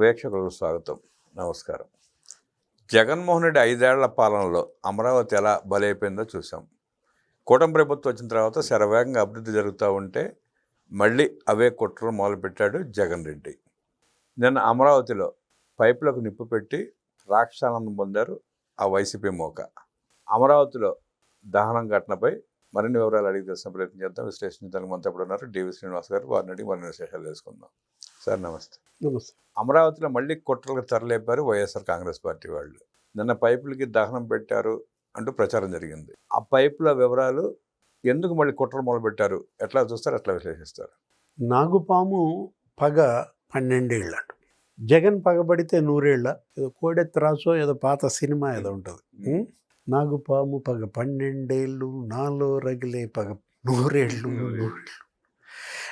వీక్షకులకు స్వాగతం. నమస్కారం. జగన్మోహన్ రెడ్డి 5 ఏళ్ల పాలనలో అమరావతి ఎలా బలైపోయిందో చూసాం. కూటమి ప్రభుత్వం వచ్చిన తర్వాత శరవేగంగా అభివృద్ధి జరుగుతూ ఉంటే మళ్ళీ అవే కుట్రలు మొదలుపెట్టాడు జగన్ రెడ్డి. నిన్న అమరావతిలో పైపులకు నిప్పు పెట్టి రాక్షసానందం పొందారు ఆ వైసీపీ మోక. అమరావతిలో దహనం ఘటనపై మరిన్ని వివరాలు అడిగి తెలిసిన ప్రయత్నం చేద్దాం. విశ్లేషించడానికి మనతో ఇప్పుడు ఉన్నారు డివి శ్రీనివాస్ గారు. వారిని అడిగి మరిన్ని విశేషాలు తెలుసుకుందాం. సార్ నమస్తే. నమస్తే. అమరావతిలో మళ్ళీ కుట్రలకు తెరలేపారు వైఎస్ఆర్ కాంగ్రెస్ పార్టీ వాళ్ళు. నిన్న పైపులకి దహనం పెట్టారు అంటూ ప్రచారం జరిగింది. ఆ పైపుల వివరాలు ఎందుకు మళ్ళీ కుట్రలు మొదలుపెట్టారు, ఎట్లా చూస్తారు, ఎట్లా విశ్లేషిస్తారు? నాగుపాము పగ 12 ఏళ్ళ, జగన్ పగబడితే 100 ఏళ్ళ. ఏదో కోడెత్తరాసో ఏదో పాత సినిమా ఏదో ఉంటుంది. నాగుపాము పగ 12 ఏళ్ళు, నాలో రగిలే పగ 100 ఏళ్ళు.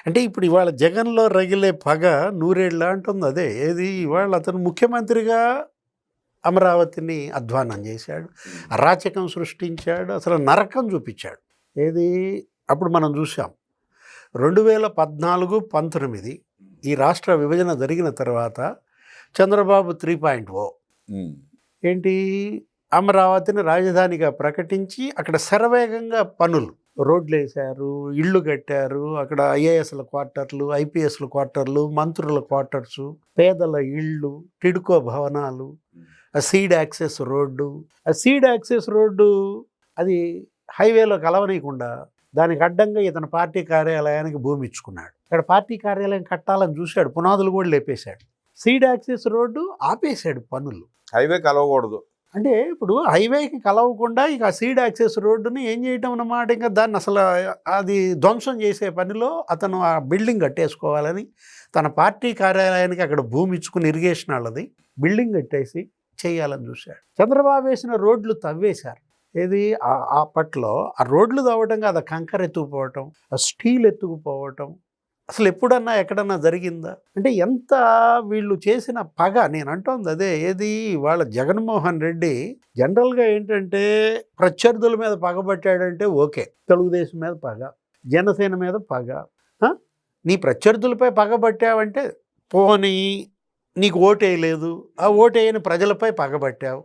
అంటే ఇప్పుడు ఇవాళ జగన్లో రగిలే పగ 100 ఏళ్ళ అంటుంది. అదే ఏది ఇవాళ అతను ముఖ్యమంత్రిగా అమరావతిని అధ్వానం చేశాడు, అరాచకం సృష్టించాడు, అసలు నరకం చూపించాడు. ఏది అప్పుడు మనం చూసాం 2014-19 ఈ రాష్ట్ర విభజన జరిగిన తర్వాత చంద్రబాబు 3.0 ఏంటి అమరావతిని రాజధానిగా ప్రకటించి అక్కడ శరవేగంగా పనులు, రోడ్లు వేశారు, ఇళ్ళు కట్టారు. అక్కడ ఐఏఎస్ల క్వార్టర్లు, ఐపీఎస్ల క్వార్టర్లు, మంత్రుల క్వార్టర్సు, పేదల ఇళ్ళు, టిడ్కో భవనాలు, ఆ సీడ్ యాక్సెస్ రోడ్డు. ఆ సీడ్ యాక్సెస్ రోడ్డు అది హైవేలో కలవనీయకుండా దానికి అడ్డంగా ఇతను పార్టీ కార్యాలయానికి భూమి ఇచ్చుకున్నాడు. ఇక్కడ పార్టీ కార్యాలయం కట్టాలని చూశాడు, పునాదులు కూడా లేపేశాడు. సీడ్ యాక్సెస్ రోడ్డు ఆపేశాడు పనులు. హైవే కలవకూడదు అంటే ఇప్పుడు హైవేకి కలవకుండా ఇక ఆ సీడ్ యాక్సెస్ రోడ్డుని ఏం చేయటం అన్నమాట, ఇంకా దాన్ని అసలు అది ధ్వంసం చేసే పనిలో అతను ఆ బిల్డింగ్ కట్టేసుకోవాలని తన పార్టీ కార్యాలయానికి అక్కడ భూమి ఇచ్చుకుని ఇరిగేషన్ వాళ్ళది బిల్డింగ్ కట్టేసి చేయాలని చూశాడు. చంద్రబాబు వేసిన రోడ్లు తవ్వేశారు. ఏది అప్పట్లో ఆ రోడ్లు తవ్వటం కాదు, కంకర ఎత్తుకుపోవటం, ఆ స్టీల్ ఎత్తుకుపోవటం అసలు ఎప్పుడన్నా ఎక్కడన్నా జరిగిందా? అంటే ఎంత వీళ్ళు చేసిన పగ నేను అంటోంది అదే. ఏది వాళ్ళ జగన్మోహన్ రెడ్డి జనరల్గా ఏంటంటే ప్రత్యర్థుల మీద పగబట్టాడంటే ఓకే, తెలుగుదేశం మీద పగ, జనసేన మీద పగ. నీ ప్రత్యర్థులపై పగబట్టావంటే పోనీ నీకు ఓటేయలేదు, ఆ ఓటేయని ప్రజలపై పగబట్టావు,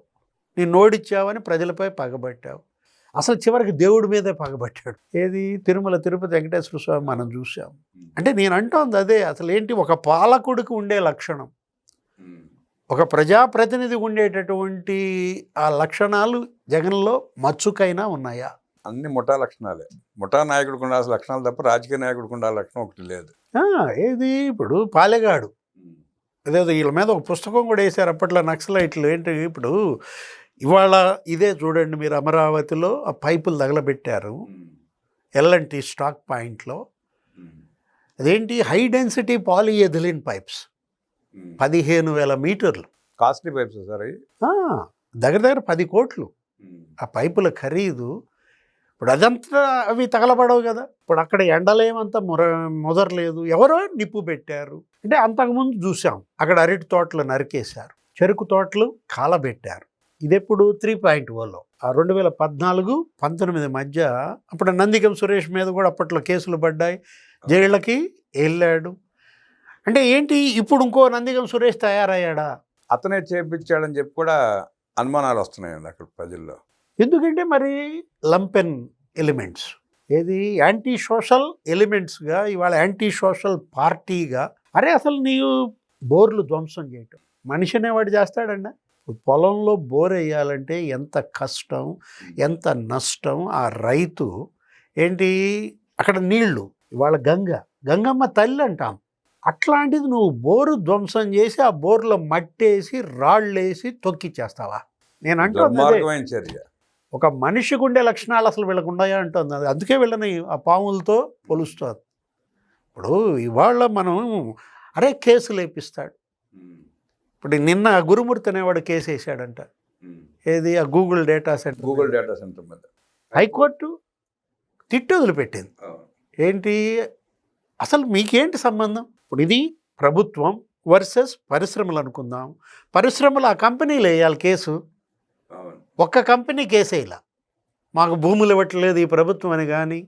నీ నోడిచ్చావని ప్రజలపై పగబట్టావు. అసలు చివరికి దేవుడి మీదే పగబట్టాడు. ఏది తిరుమల తిరుపతి వెంకటేశ్వర స్వామి మనం చూసాం. అంటే నేను అంటోంది అదే. అసలు ఏంటి ఒక పాలకుడికి ఉండే లక్షణం, ఒక ప్రజాప్రతినిధి ఉండేటటువంటి ఆ లక్షణాలు జగన్లో మచ్చుకైనా ఉన్నాయా? అన్ని ముఠా లక్షణాలే. ముఠా నాయకుడికి ఉండాల్సిన లక్షణాలు తప్ప రాజకీయ నాయకుడికి ఉండాల్సిన లక్షణం ఒకటి లేదు. ఏది ఇప్పుడు పాలెగాడు అదేదో వీళ్ళ మీద ఒక పుస్తకం కూడా వేశారు అప్పట్లో నక్సలైట్లు. ఏంటి ఇప్పుడు ఇవాళ ఇదే చూడండి మీరు, అమరావతిలో ఆ పైపులు తగలబెట్టారు ఎల్ఎన్టీ స్టాక్ పాయింట్లో. అదేంటి హై డెన్సిటీ పాలిఎథిలిన్ పైప్స్ 15,000 మీటర్లు. కాస్ట్లీ పైప్స్ సార్ అవి. దగ్గర 10 కోట్లు ఆ పైపుల ఖరీదు. ఇప్పుడు అదంతా అవి తగలబడవు కదా. ఇప్పుడు అక్కడ ఎండలేమంతా ముదరలేదు, ఎవరో నిప్పు పెట్టారు. అంటే అంతకుముందు చూసాం అక్కడ అరటి తోటలు నరికేశారు, చెరుకు తోటలు కాలబెట్టారు. ఇదెప్పుడు 3.0లో 2014-19 మధ్య. అప్పుడు నందిగం సురేష్ మీద కూడా అప్పట్లో కేసులు పడ్డాయి, జైళ్ళకి వెళ్ళాడు. అంటే ఏంటి ఇప్పుడు ఇంకో నందిగం సురేష్ తయారయ్యాడా? అతనే చేపించాడని చెప్పి కూడా అనుమానాలు వస్తున్నాయండి అక్కడ ప్రజల్లో. ఎందుకంటే మరి లంపెన్ ఎలిమెంట్స్, ఏది యాంటీ సోషల్ ఎలిమెంట్స్గా ఇవాళ యాంటీ సోషల్ పార్టీగా. అరే అసలు నీవు బోర్లు ధ్వంసం చేయటం మనిషి అనేవాడు చేస్తాడండి. పొలంలో బోర్ వేయాలంటే ఎంత కష్టం, ఎంత నష్టం. ఆ రైతు ఏంటి అక్కడ నీళ్లు, ఇవాళ గంగమ్మ తల్లి అంటాం. అట్లాంటిది నువ్వు బోరు ధ్వంసం చేసి ఆ బోర్లో మట్టేసి రాళ్ళేసి తొక్కిచ్చేస్తావా? నేను అంటున్నా ఒక మనిషికి ఉండే లక్షణాలు అసలు వీళ్ళకు ఉన్నాయా అంటుంది. అది అందుకే వీళ్ళని ఆ పాములతో పోలుస్తారు. ఇప్పుడు ఇవాళ మనం అరే కేసులు వేపిస్తాడు. ఇప్పుడు నిన్న గురుమూర్తి అనేవాడు కేసు వేసాడంట. ఏది ఆ గూగుల్ డేటా సెంటర్ మీద హైకోర్టు తిట్టి వదిలిపెట్టింది. ఏంటి అసలు మీకేంటి సంబంధం? ఇప్పుడు ఇది ప్రభుత్వం వర్సెస్ పరిశ్రమలు అనుకుందాం. పరిశ్రమలు ఆ కంపెనీలు వేయాలి కేసు, ఒక్క కంపెనీ కేసు వేయాల. మాకు భూములు ఇవ్వట్లేదు ఈ ప్రభుత్వం అని కానీ,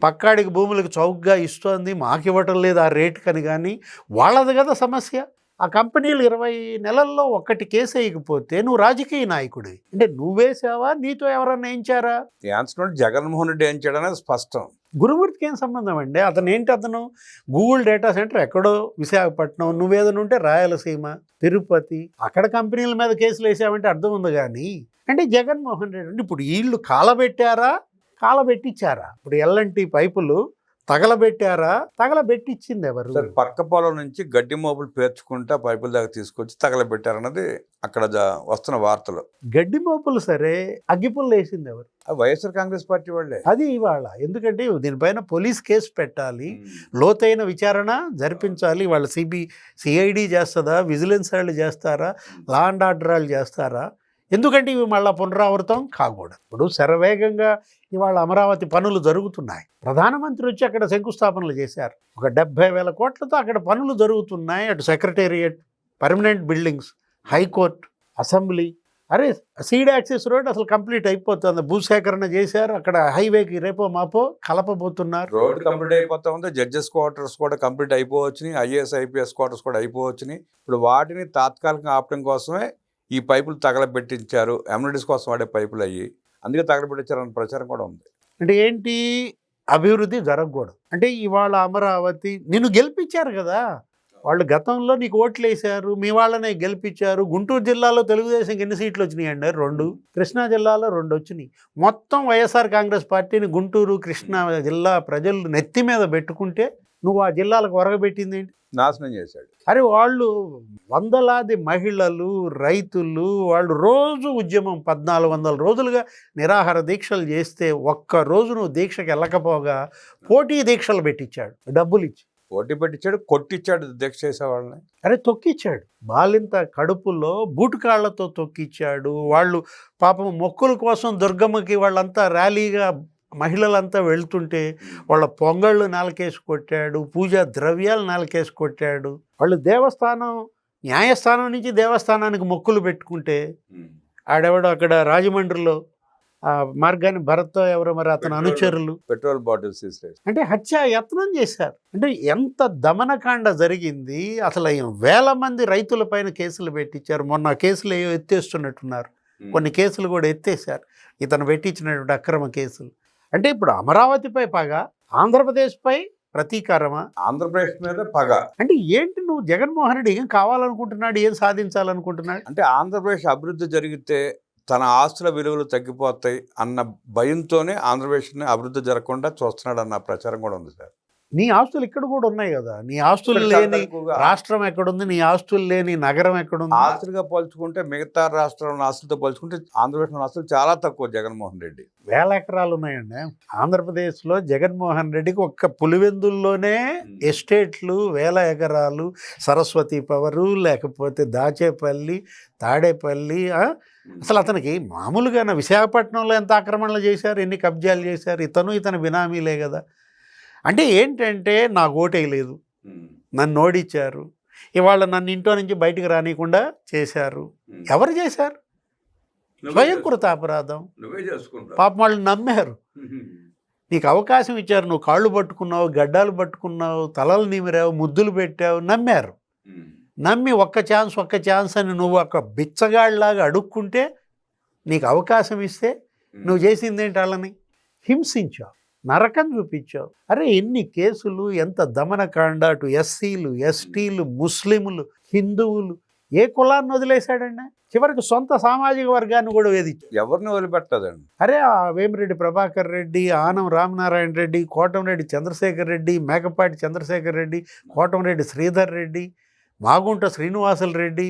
పక్కాడికి భూములకు చౌకగా ఇస్తోంది మాకు ఇవ్వటం లేదు ఆ రేటుకని కానీ, వాళ్ళది కదా సమస్య. ఆ కంపెనీలు 20 నెలల్లో ఒక్కటి కేసు వేయకపోతే నువ్వు రాజకీయ నాయకుడి అంటే నువ్వేసావా, నీతో ఎవరన్నా వేయించారా? ఈ ఆన్సర్ జగన్మోహన్ రెడ్డి ఏం చేయడం అనేది స్పష్టం. గురుమూర్తికి ఏం సంబంధం అండి? అతను ఏంటి, అతను గూగుల్ డేటా సెంటర్ ఎక్కడో విశాఖపట్నం, నువ్వేదైనా ఉంటే రాయలసీమ, తిరుపతి, అక్కడ కంపెనీల మీద కేసులు వేసావంటే అర్థం ఉంది. కానీ అంటే జగన్మోహన్ రెడ్డి అంటే ఇప్పుడు వీళ్ళు కాలబెట్టారా, కాలబెట్టించారా? ఇప్పుడు ఎల్ఎన్టీ పైపులు తగలబెట్టారా, తగలబెట్టించింది ఎవరు? సరే, పక్క పొలం నుంచి గడ్డి మోపులు పేర్చుకుంటా పైపుల దాకా తీసుకొచ్చి తగలబెట్టారన్నది అక్కడ వస్తున్న వార్తలు. గడ్డి మోపులు సరే, అగ్గిపుల్లు వేసింది ఎవరు? వైఎస్ఆర్ కాంగ్రెస్ పార్టీ వాళ్ళే. అది ఇవాళ ఎందుకంటే దీనిపైన పోలీస్ కేసు పెట్టాలి, లోతైన విచారణ జరిపించాలి. వాళ్ళ సిఐడి చేస్తుందా, విజిలెన్స్ వాళ్ళు చేస్తారా, లా అండ్ ఆర్డర్ వాళ్ళు చేస్తారా? ఎందుకంటే ఇవి మళ్ళీ పునరావృతం కాకూడదు. ఇప్పుడు శరవేగంగా ఇవాళ అమరావతి పనులు జరుగుతున్నాయి. ప్రధానమంత్రి వచ్చి అక్కడ శంకుస్థాపనలు చేశారు. ఒక 70,000 కోట్లతో అక్కడ పనులు జరుగుతున్నాయి. అటు secretariat, permanent buildings, high court, assembly. అరే సీడ్ యాక్సెస్ రోడ్ అసలు కంప్లీట్ అయిపోతుంది, భూసేకరణ చేశారు. అక్కడ హైవేకి రేపో మాపో కలపబోతున్నారు. రోడ్ కంప్లీట్ అయిపోతా ఉంది. జడ్జెస్ క్వార్టర్స్ కూడా కంప్లీట్ అయిపోవచ్చుని, ఐఏఎస్ ఐపీఎస్ క్వార్టర్స్ కూడా అయిపోవచ్చుని. ఇప్పుడు వాటిని తాత్కాలికంగా ఆపడం కోసమే ఈ పైపులు తగలబెట్టించారు, ఎమ్యూనిటీస్ కోసం వాడే పైపులు అయ్యి, అందుకే తగలబెట్టించారు అన్న ప్రచారం కూడా ఉంది. అంటే ఏంటి, అభివృద్ధి జరగకూడదు అంటే ఇవాళ అమరావతి నిన్ను గెలిపించారు కదా వాళ్ళు, గతంలో నీకు ఓట్లు వేశారు, మీ వాళ్ళనే గెలిపించారు. గుంటూరు జిల్లాలో తెలుగుదేశంకి ఎన్ని సీట్లు వచ్చినాయి అండి? 2. కృష్ణా జిల్లాలో 2 వచ్చినాయి. మొత్తం వైఎస్ఆర్ కాంగ్రెస్ పార్టీని గుంటూరు, కృష్ణా జిల్లా ప్రజలు నెత్తి మీద పెట్టుకుంటే నువ్వు ఆ జిల్లాలకు ఒరగబెట్టింది ఏంటి? నాశనం చేశాడు. అరే వాళ్ళు వందలాది మహిళలు, రైతులు, వాళ్ళు రోజు ఉద్యమం 1400 రోజులుగా నిరాహార దీక్షలు చేస్తే ఒక్క రోజు నువ్వు దీక్షకు వెళ్ళకపోగా పోటీ దీక్షలు పెట్టించాడు, డబ్బులు ఇచ్చి పోటీ పెట్టించాడు, కొట్టించాడు దీక్ష చేసేవాళ్ళని. అరే తొక్కిచ్చాడు, బాలింత కడుపులో బూటుకాళ్లతో తొక్కిచ్చాడు. వాళ్ళు పాపం మొక్కుల కోసం దుర్గమ్మకి వాళ్ళంతా ర్యాలీగా మహిళలంతా వెళ్తుంటే వాళ్ళ పొంగళ్ళు నాలుకేసి కొట్టాడు, పూజా ద్రవ్యాలు నాలుకేసి కొట్టాడు. వాళ్ళు దేవస్థానం, న్యాయస్థానం నుంచి దేవస్థానానికి మొక్కులు పెట్టుకుంటే ఆడెవడో అక్కడ రాజమండ్రిలో మార్గాన్ని భరత్తో ఎవరో మరి అతని అనుచరులు పెట్రోల్ బాటిల్స్ అంటే హత్య యత్నం చేశారు. అంటే ఎంత దమనకాండ జరిగింది. అసలు 1000 మంది రైతులపైన కేసులు పెట్టించారు. మొన్న కేసులు ఏవో ఎత్తేస్తున్నట్టున్నారు, కొన్ని కేసులు కూడా ఎత్తేసారు, ఇతను పెట్టించినటువంటి అక్రమ కేసులు. అంటే ఇప్పుడు అమరావతిపై పగ, ఆంధ్రప్రదేశ్పై ప్రతీకారమా? ఆంధ్రప్రదేశ్ మీద పగ అంటే ఏంటి, నువ్వు జగన్మోహన్ రెడ్డి ఏం కావాలనుకుంటున్నాడు, ఏం సాధించాలనుకుంటున్నాడు? అంటే ఆంధ్రప్రదేశ్ అభివృద్ధి జరిగితే తన ఆస్తుల విలువలు తగ్గిపోతాయి అన్న భయంతోనే ఆంధ్రప్రదేశ్ని అభివృద్ధి జరగకుండా చూస్తున్నాడు అన్న ప్రచారం కూడా ఉంది సార్. నీ ఆస్తులు ఇక్కడ కూడా ఉన్నాయి కదా, నీ ఆస్తులు లేని రాష్ట్రం ఎక్కడుంది, నీ ఆస్తులు లేని నగరం ఎక్కడుంది? ఆస్తులుగా పోల్చుకుంటే మిగతా రాష్ట్రాల ఆస్తులతో పోల్చుకుంటే ఆంధ్రప్రదేశ్ ఆస్తులు చాలా తక్కువ. జగన్మోహన్ రెడ్డి 1000 ఎకరాలు ఉన్నాయండి ఆంధ్రప్రదేశ్లో. జగన్మోహన్ రెడ్డికి ఒక్క పులివెందుల్లోనే ఎస్టేట్లు 1000 ఎకరాలు. సరస్వతి పవరు, లేకపోతే దాచేపల్లి, తాడేపల్లి. అసలు అతనికి మామూలుగా విశాఖపట్నంలో ఎంత ఆక్రమణలు చేశారు, ఎన్ని కబ్జాలు చేశారు, ఇతని బినామీలే కదా. అంటే ఏంటంటే నాకు ఓటేయలేదు, నన్ను ఓడించారు, ఇవాళ నన్ను ఇంట్లో నుంచి బయటికి రానియకుండా చేశారు. ఎవరు చేశారు? స్వయంకృత అపరాధం. పాపం వాళ్ళు నమ్మారు, నీకు అవకాశం ఇచ్చారు, నువ్వు కాళ్ళు పట్టుకున్నావు, గడ్డాలు పట్టుకున్నావు, తలలు నిమిరావు, ముద్దులు పెట్టావు, నమ్మారు. నమ్మి ఒక్క ఛాన్స్ అని నువ్వు ఒక బిచ్చగాళ్ళలాగా అడుక్కుంటే నీకు అవకాశం ఇస్తే నువ్వు చేసింది ఏంటి? వాళ్ళని హింసించావు, నరకం చూపించావు. అరే ఎన్ని కేసులు, ఎంత దమనకాండ. అటు ఎస్సీలు, ఎస్టీలు, ముస్లింలు, హిందువులు, ఏ కులాన్ని వదిలేశాడండి? చివరికి సొంత సామాజిక వర్గాన్ని కూడా వేధించాడు. ఎవరిని వదిలిపెట్టదండి. అరే వేమిరెడ్డి ప్రభాకర్ రెడ్డి, ఆనం రామనారాయణ రెడ్డి, కోటంరెడ్డి చంద్రశేఖర్ రెడ్డి, మేకపాటి చంద్రశేఖర్ రెడ్డి, కోటంరెడ్డి శ్రీధర్ రెడ్డి, మాగుంట శ్రీనివాసులు రెడ్డి,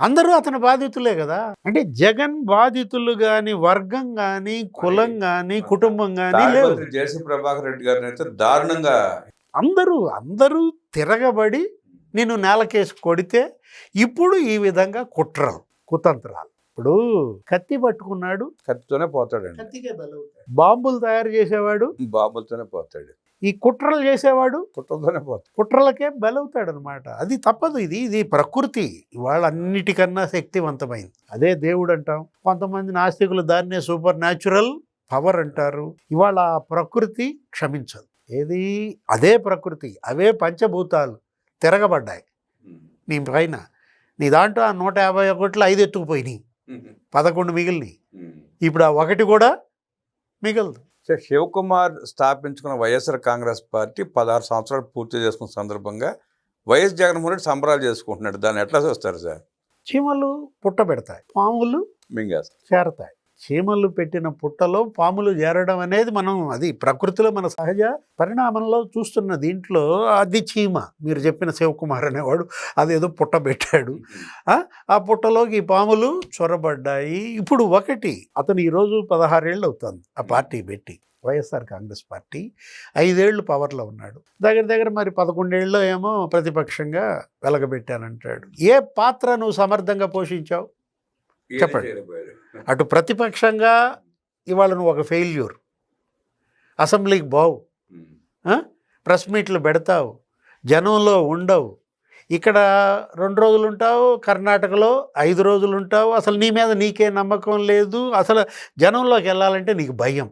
అందరూ అతని బాధితులే కదా. అంటే జగన్ బాధితులు కానీ, వర్గం కానీ, కులం కానీ, కుటుంబం కానీ లేవు. జేసీ ప్రభాకర్ రెడ్డి గారిని అయితే దారుణంగా అందరూ తిరగబడి నేను నేలకేసి కొడితే ఇప్పుడు ఈ విధంగా కుట్రలు, కుతంత్రాలు. ఇప్పుడు కత్తి పట్టుకున్నాడు, కత్తితోనే పోతాడండి. బాంబులు తయారు చేసేవాడు బాంబులతోనే పోతాడు. ఈ కుట్రలు చేసేవాడు కుట్రతోనే పోతాడు, కుట్రలకే బలవుతాడు అనమాట. అది తప్పదు. ఇది ప్రకృతి ఇవాళ అన్నిటికన్నా శక్తివంతమైంది. అదే దేవుడు అంటాం. కొంతమంది నాస్తికులు దాన్నే సూపర్ న్యాచురల్ పవర్ అంటారు. ఇవాళ ప్రకృతి క్షమించదు. ఏది అదే ప్రకృతి, అవే పంచభూతాలు తిరగబడ్డాయి. నీ పైన. నీ దాంట్లో ఆ 151 5 ఎత్తుకుపోయినాయి, 11 మిగిలినాయి. ఇప్పుడు ఆ ఒకటి కూడా మిగలదు. సో శివకుమార్ స్థాపించుకున్న వైఎస్ఆర్ కాంగ్రెస్ పార్టీ 16 సంవత్సరాలు పూర్తి చేసుకున్న సందర్భంగా వైఎస్ జగన్మోహన్ రెడ్డి సంబరాలు చేసుకుంటున్నాడు. దాన్ని ఎట్లా చూస్తారు సార్? చీమలు పుట్ట పెడతాయి, పాములు మింగేస్తారు. చేరతాయి. చీమలు పెట్టిన పుట్టలో పాములు చేరడం అనేది మనం అది ప్రకృతిలో మన సహజ పరిణామంలో చూస్తున్న దీంట్లో అది చీమ. మీరు చెప్పిన శివకుమార్ అనేవాడు అదేదో పుట్ట పెట్టాడు, ఆ పుట్టలోకి ఈ పాములు చొరబడ్డాయి. ఇప్పుడు ఒకటి అతను ఈరోజు 16 ఏళ్ళు అవుతుంది ఆ పార్టీ పెట్టి, వైఎస్ఆర్ కాంగ్రెస్ పార్టీ 5 ఏళ్ళు పవర్లో ఉన్నాడు. దగ్గర దగ్గర మరి 11 ఏళ్ళు ఏమో ప్రతిపక్షంగా వెలగబెట్టానంటాడు. ఏ పాత్ర నువ్వు సమర్థంగా పోషించావు చెప్పండి. అటు ప్రతిపక్షంగా ఇవాళ నువ్వు ఒక ఫెయిల్యూర్, అసెంబ్లీకి బావు, ప్రెస్ మీట్లు పెడతావు, జనంలో ఉండవు. ఇక్కడ 2 రోజులు ఉంటావు, కర్ణాటకలో 5 రోజులు ఉంటావు. అసలు నీ మీద నీకే నమ్మకం లేదు. అసలు జనంలోకి వెళ్ళాలంటే నీకు భయం.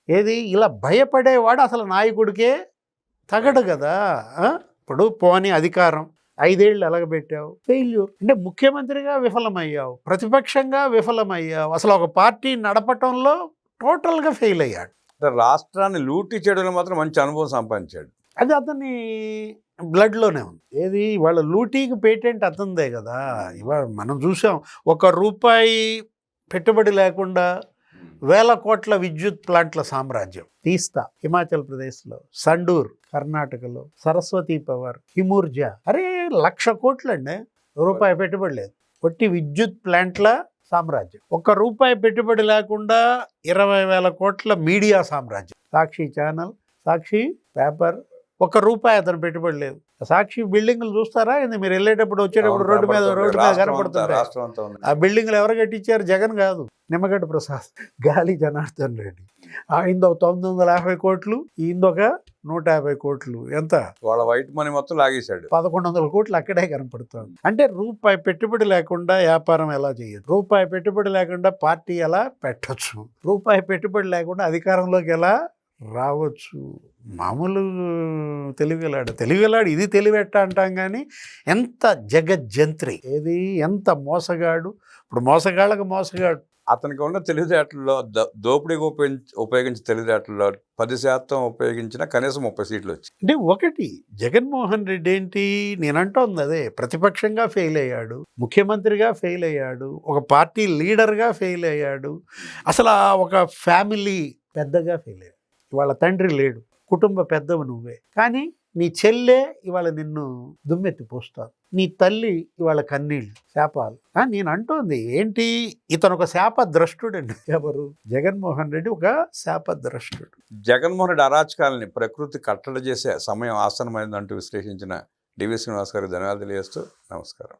ఏది ఇలా భయపడేవాడు అసలు నాయకుడికే తగడు కదా. ఇప్పుడు పోనీ అధికారం 5 ఏళ్ళు ఎలగబెట్టావు, ఫెయిల్యూర్. అంటే ముఖ్యమంత్రిగా విఫలమయ్యావు, ప్రతిపక్షంగా విఫలమయ్యావు, అసలు ఒక పార్టీ నడపటంలో టోటల్గా ఫెయిల్ అయ్యాడు. రాష్ట్రాన్ని లూటీ చేయడంలో మాత్రం మంచి అనుభవం సంపాదించాడు. అది అతని బ్లడ్లోనే ఉంది. ఏది వాళ్ళ లూటీకి పేటెంట్ అతందే కదా. ఇవాళ మనం చూసాం, ₹1 పెట్టుబడి లేకుండా 1000 కోట్ల విద్యుత్ ప్లాంట్ల సామ్రాజ్యం. తీస్తా హిమాచల్ ప్రదేశ్లో, సండూర్ కర్ణాటకలో, సరస్వతి పవర్, హిమూర్జా. అరే 1,00,000 కోట్లండి, రూపాయి పెట్టుబడి లేదు. ఒట్టి విద్యుత్ ప్లాంట్ల సామ్రాజ్యం. ₹1 పెట్టుబడి లేకుండా 20,000 కోట్ల మీడియా సామ్రాజ్యం. సాక్షి ఛానల్, సాక్షి పేపర్, ₹1 అతను పెట్టుబడి లేదు. సాక్షి బిల్డింగ్లు చూస్తారా? మీరు వెళ్ళేటప్పుడు వచ్చేటప్పుడు రోడ్డు మీద కనపడుతుంటాయి. ఆ బిల్డింగ్లు ఎవరు కట్టించారు? జగన్ కాదు, నిమ్మగడ్డ ప్రసాద్, గాలి జనార్దన్ రెడ్డి. ఆయనదొక 950 కోట్లు, ఈయనదొక 150 కోట్లు. ఎంత? వాళ్ళ వైట్ మనీ మొత్తం లాగేశాడు. 1100 కోట్లు అక్కడే కనపడుతుంది. అంటే ₹1 పెట్టుబడి లేకుండా వ్యాపారం ఎలా చేయొచ్చు? ₹1 పెట్టుబడి లేకుండా పార్టీ ఎలా పెట్టచ్చు? ₹1 పెట్టుబడి లేకుండా అధికారంలోకి ఎలా రావచ్చు? మామూలు తెలివిలాడు ఇది తెలివెట్ట అంటాం కానీ ఎంత జగజ్జంత్రి, ఏది ఎంత మోసగాడు. ఇప్పుడు మోసగాళ్ళకు మోసగాడు. అతనికి ఉన్న తెలివితేటల్లో దోపిడీకి ఉపయోగించే తెలివితేటల్లో 10% ఉపయోగించిన కనీసం 30 సీట్లు వచ్చాయి. అంటే ఒకటి జగన్మోహన్ రెడ్డి ఏంటి నేనంటోంది అదే, ప్రతిపక్షంగా ఫెయిల్ అయ్యాడు, ముఖ్యమంత్రిగా ఫెయిల్ అయ్యాడు, ఒక పార్టీ లీడర్గా ఫెయిల్ అయ్యాడు, అసలు ఒక ఫ్యామిలీ పెద్దగా ఫెయిల్ అయ్యాడు. ఇవాళ తండ్రి లేడు, కుటుంబ పెద్దవు నువ్వే, కానీ నీ చెల్లె ఇవాళ నిన్ను దుమ్మెత్తి పోస్తావు, నీ తల్లి ఇవాళ కన్నీళ్ళు, శాపాలు. నేను అంటోంది ఏంటి, ఇతను ఒక శాపద్రష్టుడండి. ఎవరు? జగన్మోహన్ రెడ్డి ఒక శాపద్రష్టుడు. జగన్మోహన్ రెడ్డి అరాచకాలని ప్రకృతి కట్టడి చేసే సమయం ఆసన్నమైందంటూ విశ్లేషించిన డివి శ్రీనివాస్ గారికి ధన్యవాదాలు తెలియజేస్తూ నమస్కారం.